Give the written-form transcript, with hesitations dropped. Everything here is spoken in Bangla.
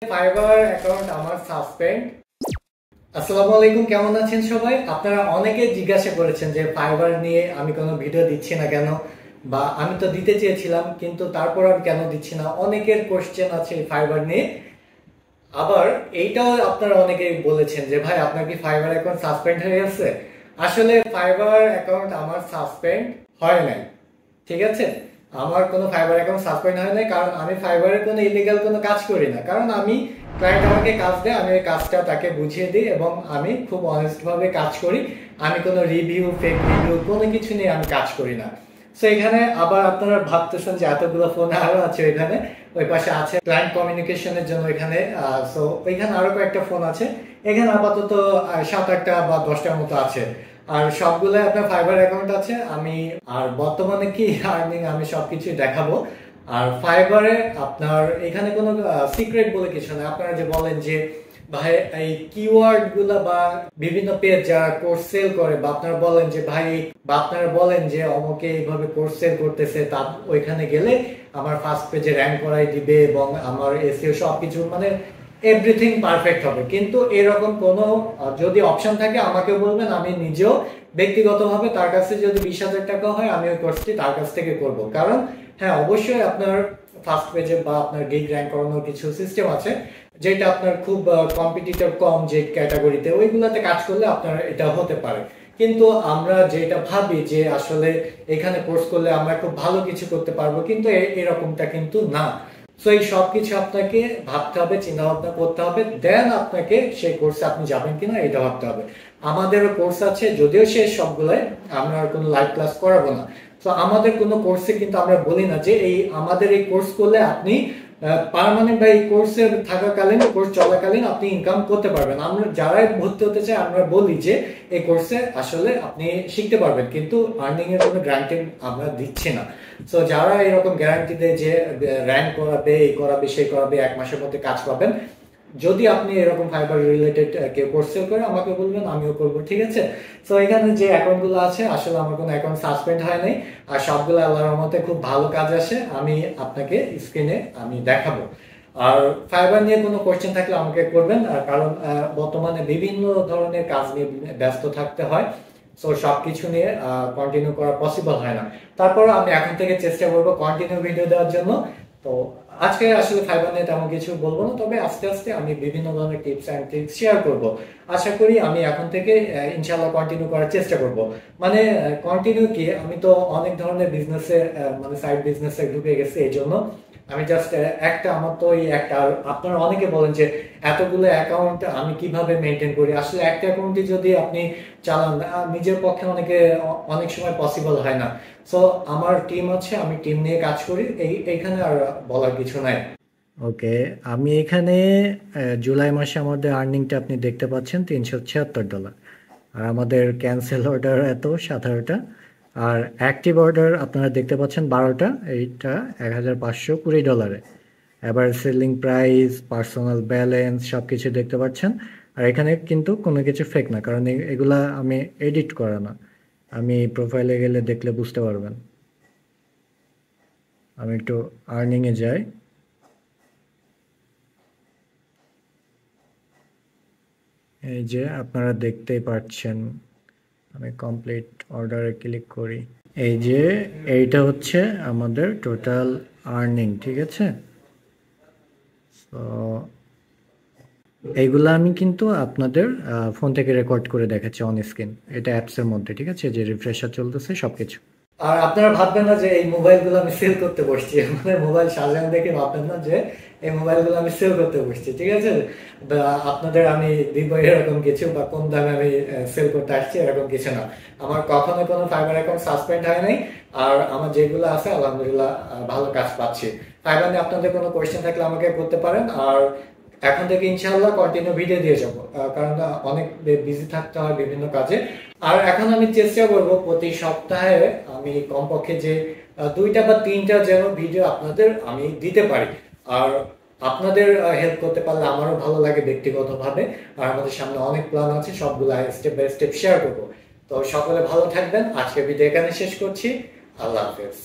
ফাইবার অ্যাকাউন্ট আমার সাসপেন্ড। আসসালামু আলাইকুম, কেমন আছেন সবাই? আপনারা অনেকে জিজ্ঞাসা করেছেন যে ফাইবার নিয়ে আমি কোনো ভিডিও দিচ্ছি না কেন, বা আমি তো দিতে চেয়েছিলাম কিন্তু তারপর আমি কেন দিচ্ছি না। অনেকের কোশ্চেন আছে ফাইবার নিয়ে। আবার এইটাও আপনারা অনেকেই বলেছেন যে ভাই আপনার কি ফাইবার অ্যাকাউন্ট সাসপেন্ড হয়ে গেছে। আসলে ফাইবার অ্যাকাউন্ট আমার সাসপেন্ড হয় নাই, ঠিক আছে? আমার কোনো ফাইবার অ্যাকাউন্ট সাসপেন্ড হয় নাই, কারণ আমি ফাইবারের কোনো ইলিগাল কোনো কাজ করি না। কারণ আমি ক্লায়েন্ট আমাকে কাজ দেয়, আমি ওই কাজটা তাকে বুঝিয়ে দিই এবং আমি খুব অনেস্ট ভাবে কাজ করি। আমি কোনো রিভিউ, ফেক রিভিউ কোনো কিছু নিয়ে আমি কাজ করি না। সো এখানে আবার আপনারা ভাবতেছেন যে এতগুলো ফোন আরো আছে ওইখানে, ওই পাশে আছে ক্লায়েন্ট কমিউনিকেশনের জন্য এখানে। সো ওইখানে আরো কয়েকটা ফোন আছে। এখানে আপাতত 7-8টা বা 10টার মতো আছে। আর সবগুলো আপনার ফাইবার অ্যাকাউন্ট আছে। আমি আর বর্তমানে কি আর্নিং আমি সবকিছু দেখাবো। আর ফাইবারে আপনার এখানে কোনো সিক্রেট বলে কিছু না। আপনারা যে বলেন যে ভাই এই কিওয়ার্ড গুলা বা বিভিন্ন পেজ যারা কোর্স সেল করে, বা আপনারা বলেন যে ভাই, বা আপনারা বলেন যে অমুকে এইভাবে কোর্স সেল করতেছে, তা ওইখানে গেলে আমার ফার্স্ট পেজে র্যাঙ্ক করাই দিবে এবং আমার এসইও সবকিছু মানে এভরিথিং পারফেক্ট হবে। কিন্তু এরকম কোনো যদি অপশন থাকে আমাকে বলবেন, আমি নিজেও ব্যক্তিগতভাবে তার কাছে যদি 20,000 টাকা হয় আমি ওই কোর্সটি তার কাছ থেকে করব। কারণ হ্যাঁ, অবশ্যই আপনার ফার্স্ট পেজে বা আপনার গিগ র্যাঙ্ক করানোর কিছু সিস্টেম আছে, যেটা আপনার খুব কম্পিটিটর কম যে ক্যাটাগরিতে, ওইগুলোতে কাজ করলে আপনার এটা হতে পারে। কিন্তু আমরা যেটা ভাবি যে আসলে এখানে কোর্স করলে আমরা খুব ভালো কিছু করতে পারবো, কিন্তু এরকমটা কিন্তু না। সো এই সবকিছু আপনাকে ভাবতে হবে, চিন্তা ভাবনা করতে হবে, দেন আপনাকে সেই কোর্সে আপনি যাবেন কিনা এটা ভাবতে হবে। আমাদেরও কোর্স আছে, যদিও সে সবগুলাই আমরা আর কোনো লাইভ ক্লাস করাবো না। তো আমাদের কোনো কোর্সে কিন্তু আমরা বলি না যে এই আমাদের এই কোর্স করলে আপনি পার্মানেন্ট বা এই কোর্সে থাকাকালীন, কোর্স চলাকালীন আপনি ইনকাম করতে পারবেন। আমরা যারাই ভর্তি হতে চাই আমরা বলি যে এই কোর্সে আসলে আপনি শিখতে পারবেন, কিন্তু আর্নিং এর কোনো গ্যারান্টি আমরা দিচ্ছি না। সো যারা এরকম গ্যারান্টি দেয় যে র্যাঙ্ক করাবে, এই করাবে, সেই করাবে, 1 মাসের মধ্যে কাজ পাবেন, যদি আপনি এরকম ফাইবার রিলেটেড কেউ কোর্স সেল করে আমাকে বলবেন, আমিও করবো, ঠিক আছে? তো এখানে যে অ্যাকাউন্ট গুলো আছে আসলে আমার কোনো অ্যাকাউন্ট সাসপেন্ড হয় নাই, আর সবগুলো আল্লাহর রহমতে খুব ভালো কাজ আসে। আমি আপনাকে স্ক্রিনে আমি দেখাবো। আর ফাইবার নিয়ে কোনো কোশ্চেন থাকলে আমাকে করবেন, কারণ বর্তমানে বিভিন্ন ধরনের কাজ নিয়ে ব্যস্ত থাকতে হয়। সো সবকিছু নিয়ে কন্টিনিউ করা পসিবল হয় না। তারপর আমি এখন থেকে চেষ্টা করবো কন্টিনিউ ভিডিও দেওয়ার জন্য। তো আজকে আসলে ফাইবার নিয়ে তেমন কিছু বলবো না, তবে আস্তে আস্তে আমি বিভিন্ন ধরনের টিপস অ্যান্ড ট্রিক্স শেয়ার করব। আশা করি আমি এখন থেকে ইনশাআল্লাহ কন্টিনিউ করার চেষ্টা করব। মানে কন্টিনিউ কি, আমি তো অনেক ধরনের বিজনেসে মানে সাইড বিজনেসে ঢুকে গেছি, এই জন্য আমি জাস্ট একটা, আমার তো এই একটা। আর আপনারা অনেকে বলেন যে এতগুলো অ্যাকাউন্ট আমি কিভাবে মেনটেন করি। আসলে একটা অ্যাকাউন্টই যদি আপনি চালান নিজের পক্ষে অনেক সময় পসিবল হয় না। সো আমার টিম আছে, আমি টিম নিয়ে কাজ করি, এইখানে আর বলার কিছু নাই। ওকে, আমি এখানে জুলাই মাসে আমাদের আর্নিংটা আপনি দেখতে পাচ্ছেন $376। আর আমাদের ক্যান্সেল অর্ডার এত 17টা। আর অ্যাক্টিভ অর্ডার আপনারা দেখতে পাচ্ছেন 12টা, এইটা $1,520। এবার সেলিং প্রাইস, পার্সোনাল ব্যালেন্স সবকিছু দেখতে পাচ্ছেন। আর এখানে কিন্তু কোনো কিছু ফেক না, কারণ এগুলা আমি এডিট করা না। আমি প্রোফাইলে গেলে দেখলে বুঝতে পারবেন। আমি একটু আর্নিং এ যাই। এই যে আপনারা দেখতেই পাচ্ছেন, আমি কমপ্লিট অর্ডারে ক্লিক করি। এই যে এইটা হচ্ছে আমাদের টোটাল আর্নিং, ঠিক আছে? তো এইগুলা আমি কিন্তু আপনাদের ফোন থেকে রেকর্ড করে দেখাচ্ছি অন স্ক্রিন, এটা অ্যাপসের মধ্যে, ঠিক আছে? যে রিফ্রেশার চলতেছে সবকিছু। আর আপনারা ভাববেন না যে এই মোবাইলগুলো আমি সেল করতে বসছি, মানে মোবাইল সাজানো দেখে ভাববেন না যে এই মোবাইলগুলো আমি সেল করতে বসছি, ঠিক আছে? আপনাদের আমি দিব এরকম কিছু, বা কোন দামে আমি সেল করতে আসছি এরকম কিছু না। আমার কখনো কোনো ফাইবার অ্যাকাউন্ট সাসপেন্ড হয় নাই। আর আমার যেগুলো আছে আলহামদুলিল্লাহ ভালো কাজ পাচ্ছি। ফাইবার নিয়ে আপনাদের কোনো কোয়েশ্চেন থাকলে আমাকে করতে পারেন। আর এখন থেকে ইনশাআল্লাহ কন্টিনিউ ভিডিও দিয়ে যাবো, কারণ অনেক বিজি থাকতে হয় বিভিন্ন কাজে। আর এখন আমি চেষ্টা করব প্রতি সপ্তাহে আমি কমপক্ষে যে 2টা বা 3টা যেন ভিডিও আপনাদের আমি দিতে পারি। আর আপনাদের হেল্প করতে পারলে আমারও ভালো লাগে ব্যক্তিগতভাবে। আর আমাদের সামনে অনেক প্ল্যান আছে, সবগুলো স্টেপ বাই স্টেপ শেয়ার করবো। তো সকলে ভালো থাকবেন। আজকে ভিডিও এখানে শেষ করছি। আল্লাহ হাফেজ।